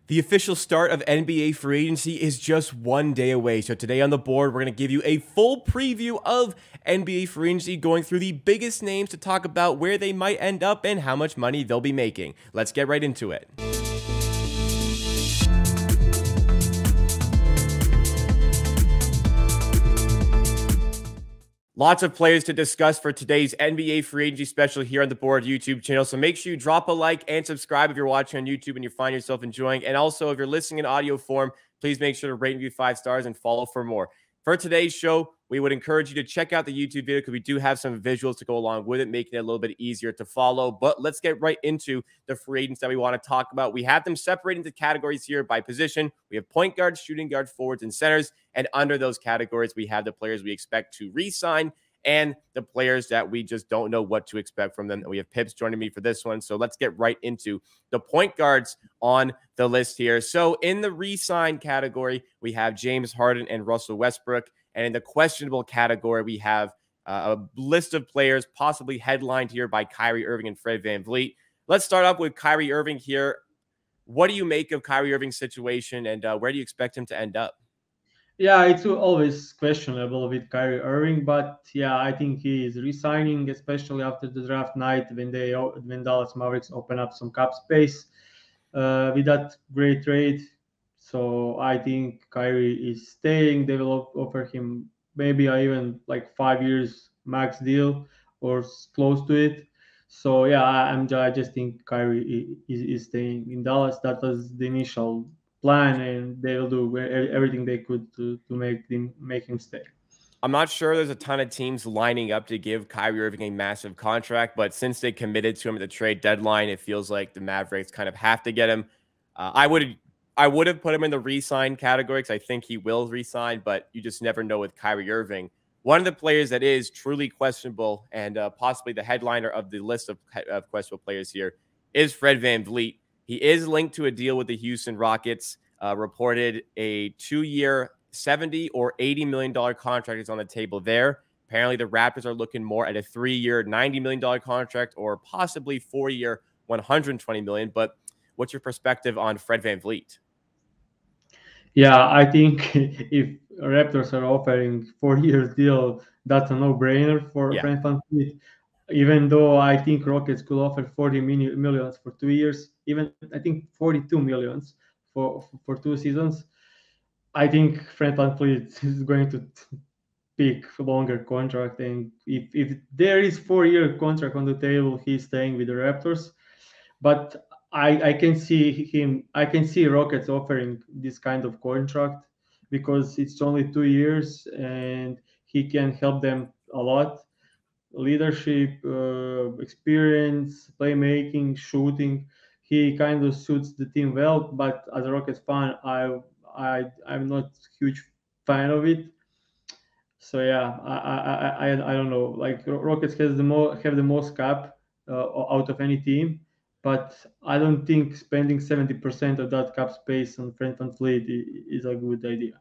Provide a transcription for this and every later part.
The official start of NBA free agency is just one day away. So today on the board, we're going to give you a full preview of NBA free agency, going through the biggest names to talk about where they might end up and how much money they'll be making. Let's get right into it. Lots of players to discuss for today's NBA free agency special here on the Board YouTube channel. So make sure you drop a like and subscribe if you're watching on YouTube and you find yourself enjoying. And also, if you're listening in audio form, please make sure to rate and review 5 stars and follow for more. For today's show, we would encourage you to check out the YouTube video because we do have some visuals to go along with it, making it a little bit easier to follow. But let's get right into the free agents that we want to talk about. We have them separated into categories here by position. We have point guards, shooting guards, forwards, and centers. And under those categories, we have the players we expect to re-sign and the players that we just don't know what to expect from them. And we have Pips joining me for this one. So let's get right into the point guards on the list here. So in the re-sign category, we have James Harden and Russell Westbrook. And in the questionable category, we have a list of players possibly headlined here by Kyrie Irving and Fred VanVleet. Let's start off with Kyrie Irving here. What do you make of Kyrie Irving's situation, and where do you expect him to end up? Yeah, it's always questionable with Kyrie Irving, but yeah, I think he is resigning, especially after the draft night when Dallas Mavericks open up some cap space with that great trade. So I think Kyrie is staying. They will offer him maybe even like 5 years max deal or close to it. So yeah, I just think Kyrie is staying in Dallas. That was the initial plan, and they'll do everything they could to make him stay. I'm not sure there's a ton of teams lining up to give Kyrie Irving a massive contract, but since they committed to him at the trade deadline, it feels like the Mavericks kind of have to get him. I would have put him in the re-sign category because I think he will re-sign, but you just never know with Kyrie Irving. One of the players that is truly questionable and possibly the headliner of the list of questionable players here is Fred VanVleet. He is linked to a deal with the Houston Rockets, reported a 2-year, $70 or $80 million contract is on the table there. Apparently, the Raptors are looking more at a 3-year, $90 million contract or possibly 4-year, $120 million. But what's your perspective on Fred VanVleet? Yeah, I think if Raptors are offering 4 years deal, that's a no-brainer for Yeah. Fred VanVleet. Even though I think Rockets could offer 40 millions for 2 years, even I think 42 millions for 2 seasons. I think Fred VanVleet is going to pick longer contract, and if there is 4-year contract on the table, he's staying with the Raptors. But I can see him. I can see Rockets offering this kind of contract because it's only 2 years and he can help them a lot. Leadership, experience, playmaking, shooting. He kind of suits the team well. But as a Rockets fan, I'm not huge fan of it. So yeah, I don't know. Like Rockets have the most cap out of any team, but I don't think spending 70% of that cap space on Fred VanVleet is a good idea.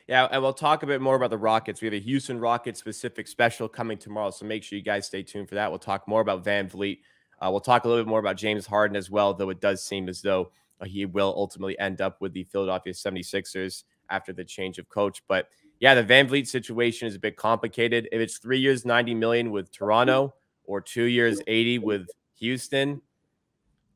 Yeah, and we'll talk a bit more about the Rockets. We have a Houston Rockets specific special coming tomorrow, so make sure you guys stay tuned for that. We'll talk more about VanVleet. We'll talk a little bit more about James Harden as well, though it does seem as though he will ultimately end up with the Philadelphia 76ers after the change of coach. But yeah, the VanVleet situation is a bit complicated. If it's 3 years, 90 million with Toronto or 2 years, 80 with Houston,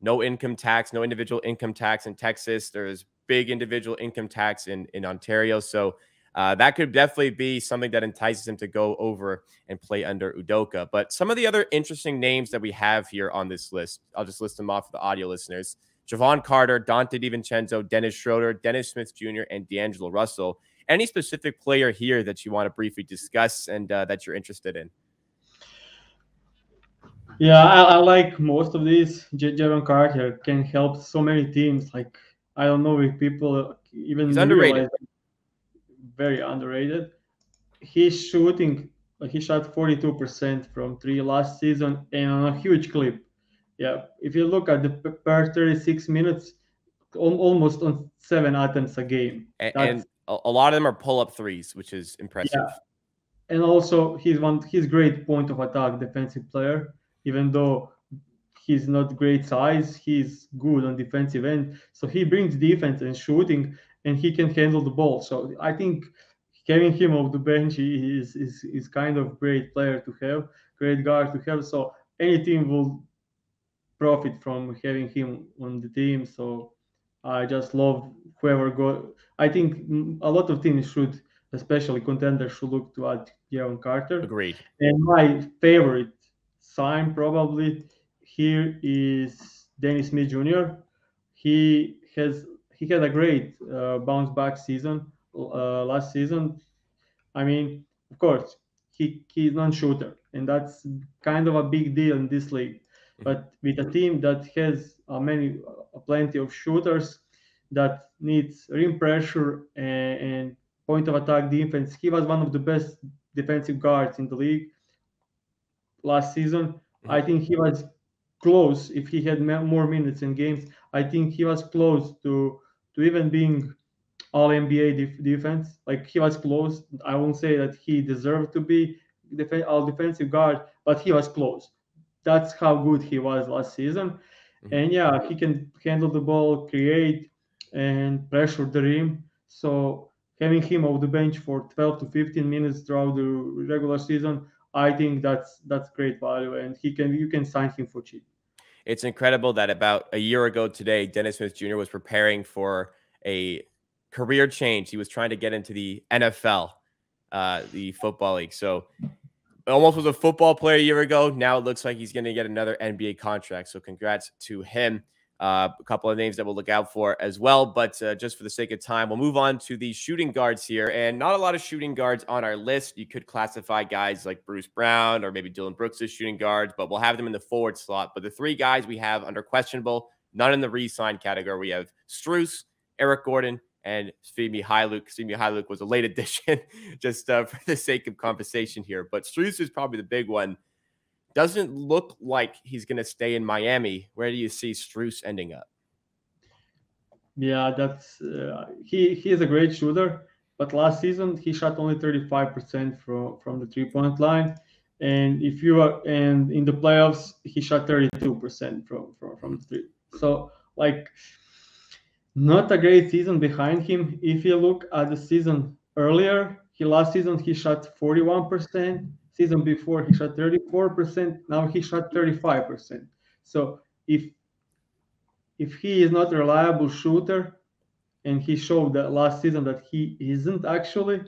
no income tax, no individual income tax in Texas. There's big individual income tax in Ontario. So that could definitely be something that entices him to go over and play under Udoka. But some of the other interesting names that we have here on this list, I'll just list them off for the audio listeners. Jevon Carter, Dante DiVincenzo, Dennis Schroeder, Dennis Smith Jr., and D'Angelo Russell. Any specific player here that you want to briefly discuss and that you're interested in? Yeah, I like most of these. Jevon Carter can help so many teams. Like I don't know if people He's even underrated. realize very underrated. He's shooting. He shot 42% from three last season and on a huge clip. Yeah, if you look at the per 36 minutes, almost on 7 attempts a game. And a lot of them are pull-up threes, which is impressive. Yeah, and also he's great point of attack defensive player. Even though he's not great size. He's good on defensive end, so he brings defense and shooting, and he can handle the ball. So I think having him off the bench is kind of great player to have, great guard to have. So any team will profit from having him on the team. So I just love whoever go. I think a lot of teams should, especially contenders, should look to add Jevon Carter. Agreed. And my favorite sign probably here is Dennis Smith Jr. He had a great bounce back season last season. I mean, of course, he's non-shooter, and that's kind of a big deal in this league. But with a team that has plenty of shooters that needs rim pressure and point of attack defense, he was one of the best defensive guards in the league last season. I think he was close. If he had more minutes in games, I think he was close to even being all NBA defense. Like he was close. I won't say that he deserved to be all defensive guard, but he was close. That's how good he was last season. And yeah, he can handle the ball, create, and pressure the rim. So having him off the bench for 12 to 15 minutes throughout the regular season, I think that's great value, and you can sign him for cheap. It's incredible that about a year ago today, Dennis Smith Jr. was preparing for a career change. He was trying to get into the NFL, the football league. So almost was a football player a year ago. Now it looks like he's going to get another NBA contract. So congrats to him. A couple of names that we'll look out for as well. But just for the sake of time, we'll move on to the shooting guards here. And not a lot of shooting guards on our list. You could classify guys like Bruce Brown or maybe Dylan Brooks as shooting guards, but we'll have them in the forward slot. But the three guys we have under questionable, none in the re-sign category. We have Strus, Eric Gordon, and Svi Mykhailiuk. Svi Mykhailiuk was a late addition, just for the sake of conversation here. But Strus is probably the big one. Doesn't look like he's going to stay in Miami. Where do you see Strus ending up? Yeah, that's he is a great shooter, but last season he shot only 35% from the 3-point line, and if you are and in the playoffs he shot 32% from the three. So like not a great season behind him. If you look at the season earlier, last season he shot 41%. Season before he shot 34%. Now he shot 35%. So if he is not a reliable shooter, and he showed that last season that he isn't actually,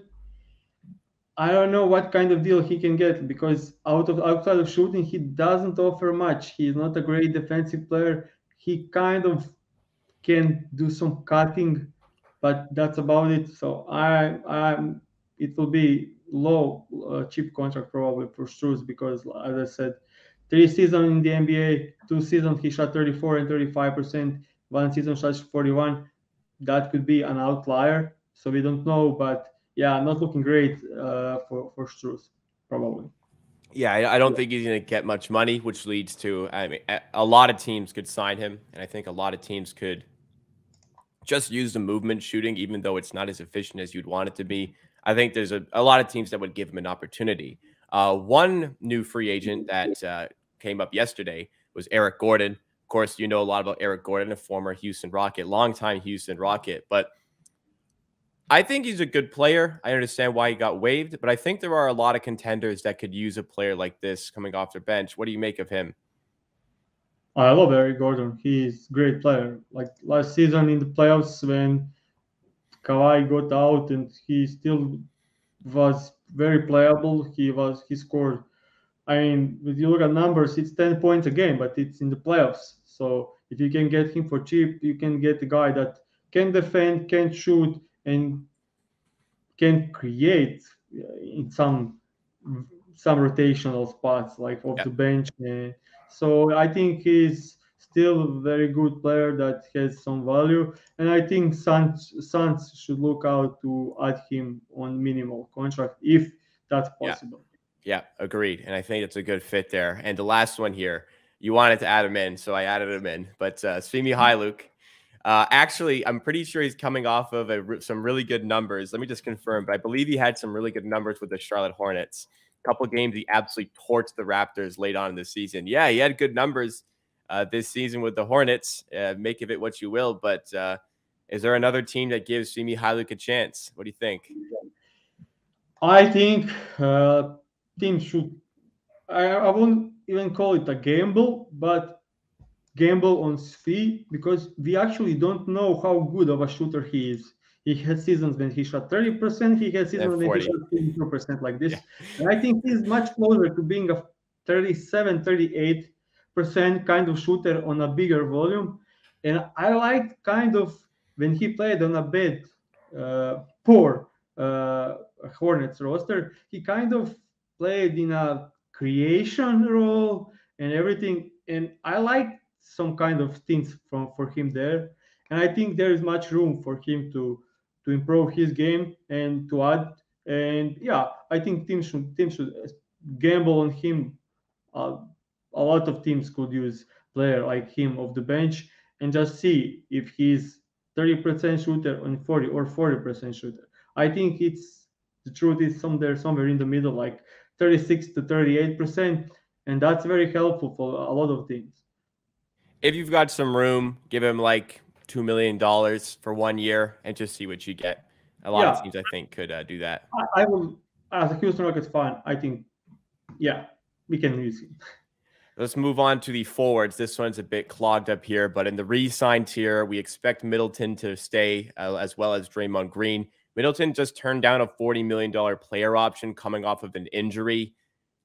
I don't know what kind of deal he can get, because outside of shooting he doesn't offer much. He's not a great defensive player. He kind of can do some cutting, but that's about it. So it will be low, cheap contract probably for Strus, because as I said, 3 seasons in the NBA, 2 seasons he shot 34 and 35%, 1 season shot 41. That could be an outlier, so we don't know. But yeah, not looking great for Strus probably. Yeah, I don't think he's going to get much money, which leads to, I mean, a lot of teams could sign him, and I think a lot of teams could just use the movement shooting, even though it's not as efficient as you'd want it to be. I think there's a lot of teams that would give him an opportunity. One new free agent that came up yesterday was Eric Gordon. Of course, you know a lot about Eric Gordon, a former Houston Rocket, longtime Houston Rocket, but I think he's a good player. I understand why he got waived, but I think there are a lot of contenders that could use a player like this coming off their bench. What do you make of him? I love Eric Gordon. He's a great player. Like last season in the playoffs when Kawhi got out and he still was very playable. He scored. I mean, if you look at numbers, it's 10 points a game, but it's in the playoffs. So if you can get him for cheap, you can get a guy that can defend, can shoot, and can create in some rotational spots like off the bench. So I think he's still a very good player that has some value, and I think Suns should look out to add him on minimal contract if that's possible. Yeah, agreed. And I think it's a good fit there. And the last one here, you wanted to add him in, so I added him in. But Svi Mykhailiuk, actually, I'm pretty sure he's coming off of some really good numbers. Let me just confirm, but I believe he had some really good numbers with the Charlotte Hornets. A couple games, he absolutely torched the Raptors late on in the season. Yeah, he had good numbers. this season with the Hornets. Make of it what you will, but is there another team that gives Simi Hyluk a chance? What do you think? I think teams should. I won't even call it a gamble, but gamble on Svi, because we actually don't know how good of a shooter he is. He had seasons when he shot 30%, he had seasons when he 40. shot 22% like this. Yeah. And I think he's much closer to being a 37, 38% kind of shooter on a bigger volume. And I liked kind of when he played on a bad, poor Hornets roster, he kind of played in a creation role and everything. And I like some kind of things for him there, and I think there is much room for him to improve his game and to add. And yeah, I think teams should gamble on him. uh, a lot of teams could use player like him off the bench and just see if he's 30% shooter on 40 or 40% shooter. I think it's the truth is somewhere in the middle, like 36 to 38%, and that's very helpful for a lot of teams. If you've got some room, give him like $2 million for 1 year and just see what you get. A lot of teams, I think, could do that. I will, as a Houston Rockets fan, I think, yeah, we can use him. Let's move on to the forwards. This one's a bit clogged up here, but in the re-sign tier, we expect Middleton to stay as well as Draymond Green. Middleton just turned down a $40 million player option coming off of an injury.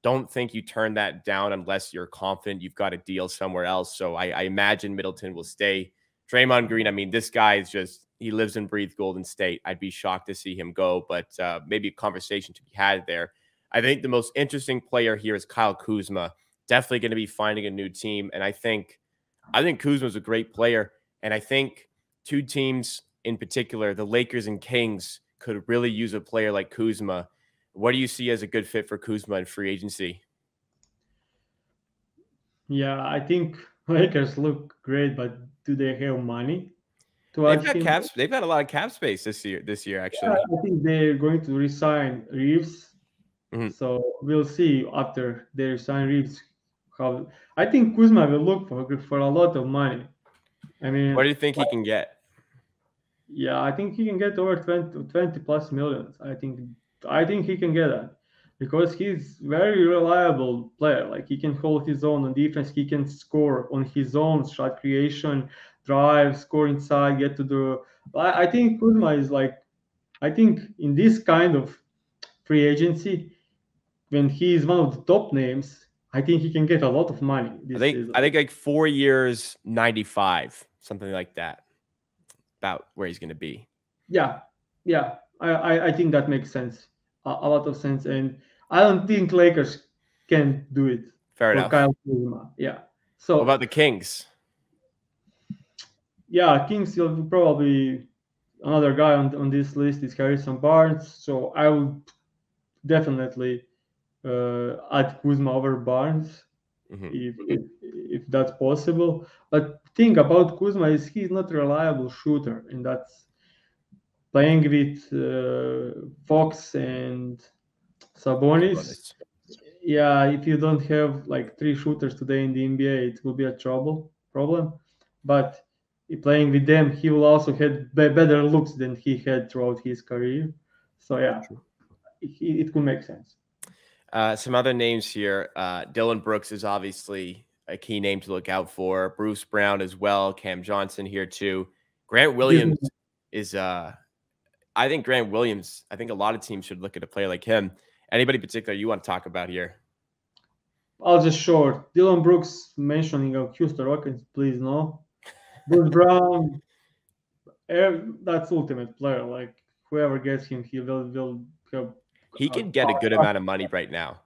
Don't think you turn that down unless you're confident you've got a deal somewhere else. So I imagine Middleton will stay. Draymond Green, I mean, this guy is just, he lives and breathes Golden State. I'd be shocked to see him go, but maybe a conversation to be had there. I think the most interesting player here is Kyle Kuzma. Definitely going to be finding a new team. And I think Kuzma's a great player. And I think two teams in particular, the Lakers and Kings, could really use a player like Kuzma. What do you see as a good fit for Kuzma in free agency? Yeah, I think Lakers look great, but do they have money to They've add got him? caps. They've got a lot of cap space this year. Actually, Yeah, I think they're going to resign Reeves. Mhm. So we'll see after they resign Reeves. How I think Kuzma will look for a lot of money. I What mean, do you think he can get? yeah, I think he can get over 20 plus millions. I think he can get that because he's very reliable player. Like he can hold his own on defense. He can score on his own, shot creation, drive, score inside, get to the. I think Kuzma is like, I think in this kind of free agency, when he is one of the top names, I think he can get a lot of money this season. I think like 4 years, 95, something like that. About where he's going to be. Yeah, yeah, I think that makes sense, a lot of sense, and I don't think Lakers can do it Fair for enough. Kyle Kuzma. Yeah, What so about the Kings? yeah, Kings will probably another guy on this list is Harrison Barnes. So I would definitely add Kuzma over Barnes if that's possible. But thing about Kuzma is he's not a reliable shooter, and that's playing with Fox and Sabonis. Yeah, if you don't have like three shooters today in the NBA, it will be a problem. But playing with them, he will also have better looks than he had throughout his career. So yeah, it could make sense. Some other names here. Dylan Brooks is obviously a key name to look out for. Bruce Brown as well. Cam Johnson here too. Grant Williams is I think a lot of teams should look at a player like him. Anybody in particular you want to talk about here? I'll just short. Dylan Brooks mentioning of Houston Rockets, please no. Bruce Brown, that's ultimate player. Like whoever gets him, he will have. He can get a good amount of money right now.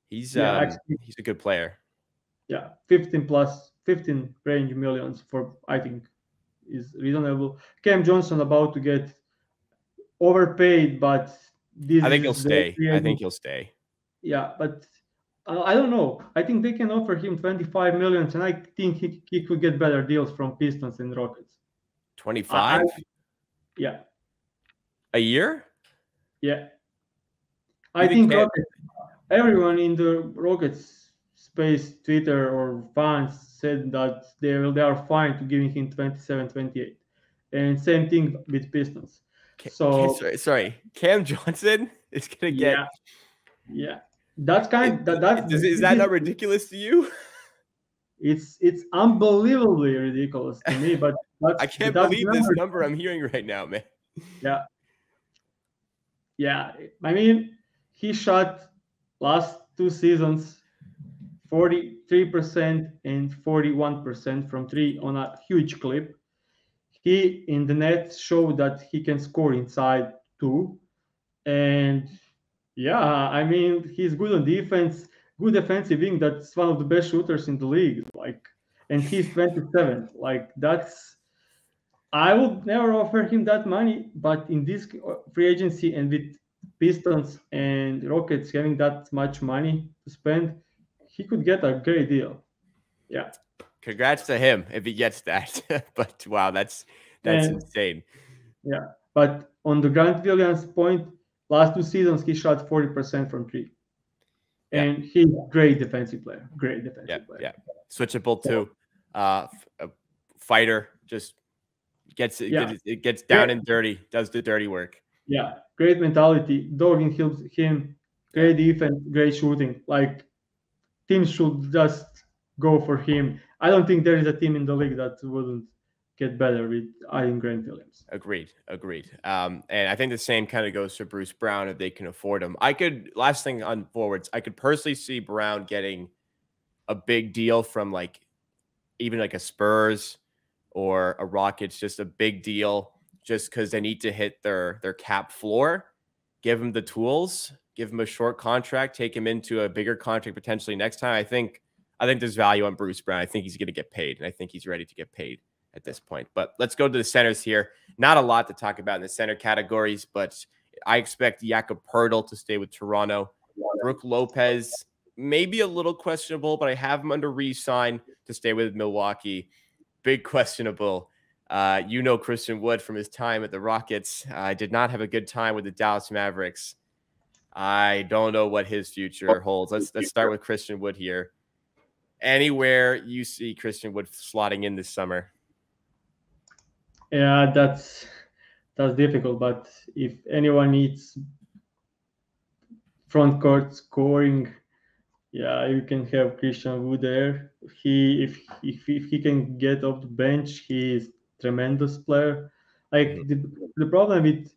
He's a good player. Yeah, 15 range millions for I think is reasonable. Cam Johnson about to get overpaid, but I think he'll stay. I think he'll stay. Yeah, but I don't know. I think they can offer him 25 million, and I think he could get better deals from Pistons and Rockets. 25? Yeah. A year? Yeah. I think everyone in the Rockets space Twitter or fans said that they are fine to giving him 27, 28. And same thing with Pistons. So sorry, Cam Johnson is gonna get. Yeah, that's kind that Is that not ridiculous to you? It's unbelievably ridiculous to me, but I can't believe this number I'm hearing right now, man. Yeah. I mean, he shot last 2 seasons 43% and 41% from three on a huge clip. He in the net showed that he can score inside too, and yeah, I mean he's good on defense, good defensive wing. That's one of the best shooters in the league. Like, and he's 27. Like that's I would never offer him that money, but in this free agency and with Pistons and Rockets having that much money to spend, he could get a great deal. Yeah. Congrats to him if he gets that. But wow, that's insane. Yeah. But on the Grant Williams point, last 2 seasons he shot 40% from three. And he's a great defensive player. Great defensive player. Yeah. Switchable too. A fighter, just gets it gets down and dirty, does the dirty work. Yeah. Great mentality. Dogging him. Great defense, great shooting. Like, teams should just go for him. I don't think there is a team in the league that wouldn't get better with adding Grant Williams. Agreed. And I think the same kind of goes for Bruce Brown if they can afford him. Last thing on forwards, I could personally see Brown getting a big deal from like even like a Spurs or a Rockets, just a big deal just because they need to hit their cap floor. Give him the tools, give him a short contract, take him into a bigger contract potentially next time. I think there's value on Bruce Brown. I think he's going to get paid, and I think he's ready to get paid at this point. But let's go to the centers here. Not a lot to talk about in the center categories, but I expect Jakob Poeltl to stay with Toronto. Brook Lopez, maybe a little questionable, but I have him under re-sign to stay with Milwaukee. Big questionable. Christian Wood from his time at the Rockets. Did not have a good time with the Dallas Mavericks. I don't know what his future holds. Let's start with Christian Wood here. Anywhere you see Christian Wood slotting in this summer? Yeah, that's difficult. But if anyone needs front court scoring, yeah, you can have Christian Wood there. If he can get off the bench, he is tremendous player. Like the problem with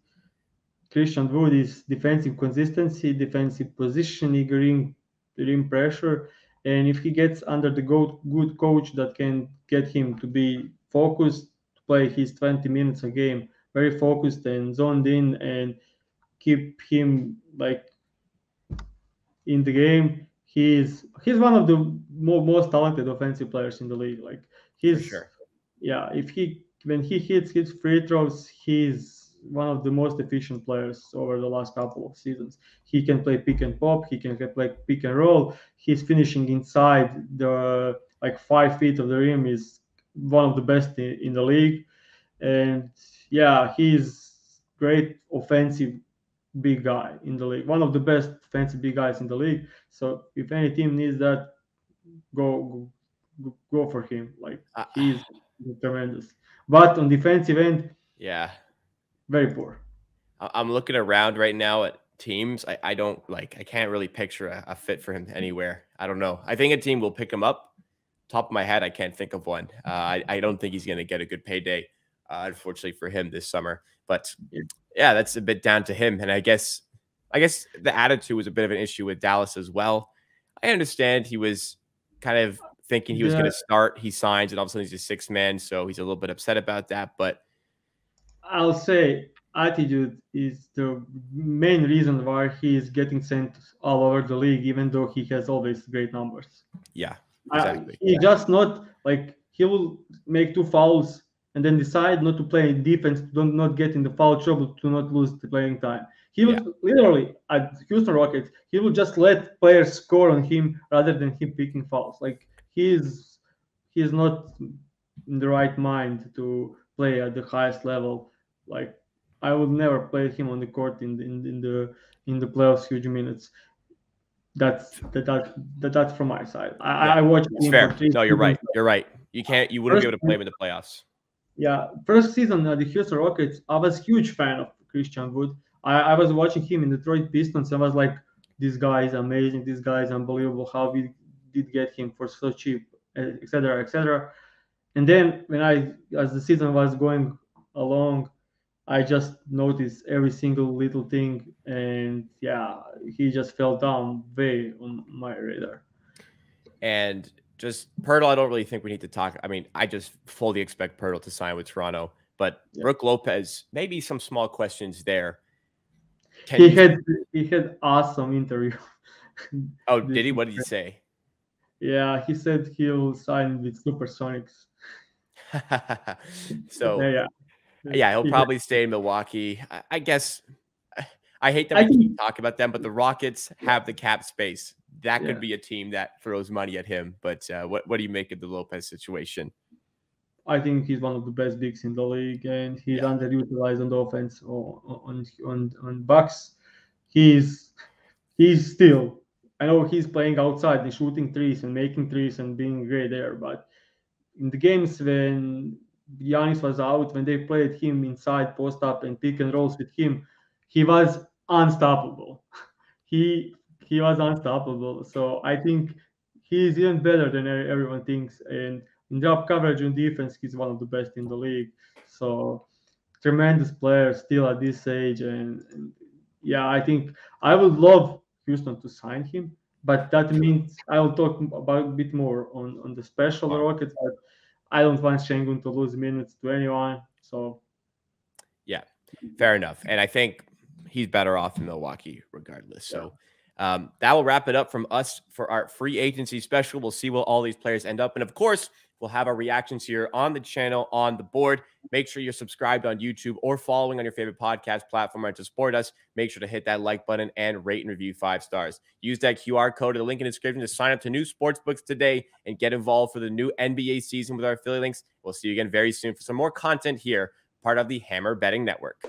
Christian Wood is defensive consistency, defensive positioning, rim pressure, and if he gets under the good coach that can get him to be focused, to play his 20 minutes a game, very focused and zoned in, and keep him like in the game, he's one of the most talented offensive players in the league. Like when he hits his free throws, he's one of the most efficient players over the last couple of seasons. He can play pick and pop. He can play pick and roll. He's finishing inside the 5 feet of the rim is one of the best in the league. And yeah, he's great offensive big guy in the league, one of the best defensive big guys in the league. So if any team needs that, go for him. Like, he's tremendous. But on defensive end, very poor. I'm looking around right now at teams. I can't really picture a fit for him anywhere. I don't know. I think a team will pick him up. Top of my head, I can't think of one. I don't think he's going to get a good payday, unfortunately for him this summer. But yeah, that's a bit down to him. And I guess the attitude was a bit of an issue with Dallas as well. I understand he was kind of thinking he was going to start. He signs, and all of a sudden he's a sixth man, so he's a little bit upset about that. But I'll say attitude is the main reason why he is getting sent all over the league, even though he has always great numbers. Yeah, exactly. He's just not like, he will make 2 fouls and then decide not to play defense, to not get in the foul trouble, to not lose the playing time. He will literally, at Houston Rockets, he will just let players score on him rather than him picking fouls. Like, he is not in the right mind to play at the highest level. Like, I would never play him on the court in the playoffs huge minutes. That's from my side. Yeah, I watched it's him for fair. 3 No, you're seasons. right. You're right. You wouldn't be First, able to play him in the playoffs. yeah, first season the Houston Rockets, I was huge fan of Christian Wood. I was watching him in Detroit Pistons and was like, this guy is amazing, this guy is unbelievable. How we did get him for so cheap, etc., etc. And then as the season was going along, I just noticed every single little thing, and yeah, he just fell down way on my radar. And just Pirtle, I don't really think we need to talk. I mean, I just fully expect Pirtle to sign with Toronto, but Yeah. Brook Lopez, maybe some small questions there. He had awesome interview. Oh, did he? What did he say? Yeah, he said he'll sign with Supersonics. So yeah, he'll probably stay in Milwaukee. I guess I hate that we keep talking about them, but the Rockets have the cap space. That could be a team that throws money at him. But what do you make of the Lopez situation? I think he's one of the best bigs in the league, and he's underutilized on the offense on Bucks. He's still. I know he's playing outside and shooting threes and making threes and being great there, but in the games when Giannis was out, when they played him inside post up and pick and rolls with him, he was unstoppable. He was unstoppable. So I think he's even better than everyone thinks. And in drop coverage and defense, he's one of the best in the league. So tremendous player still at this age. And yeah, I think I would love Houston to sign him, but that means I will talk about a bit more on the special Rockets. But I don't want Şengün to lose minutes to anyone. So yeah, fair enough. And I think he's better off in Milwaukee regardless. So that will wrap it up from us for our free agency special. We'll see where all these players end up. And of course, we'll have our reactions here on the channel, on the board. Make sure you're subscribed on YouTube or following on your favorite podcast platform to support us. Make sure to hit that like button and rate and review 5 stars. Use that QR code or the link in the description to sign up to new sportsbooks today and get involved for the new NBA season with our affiliate links. We'll see you again very soon for some more content here, part of the Hammer Betting Network.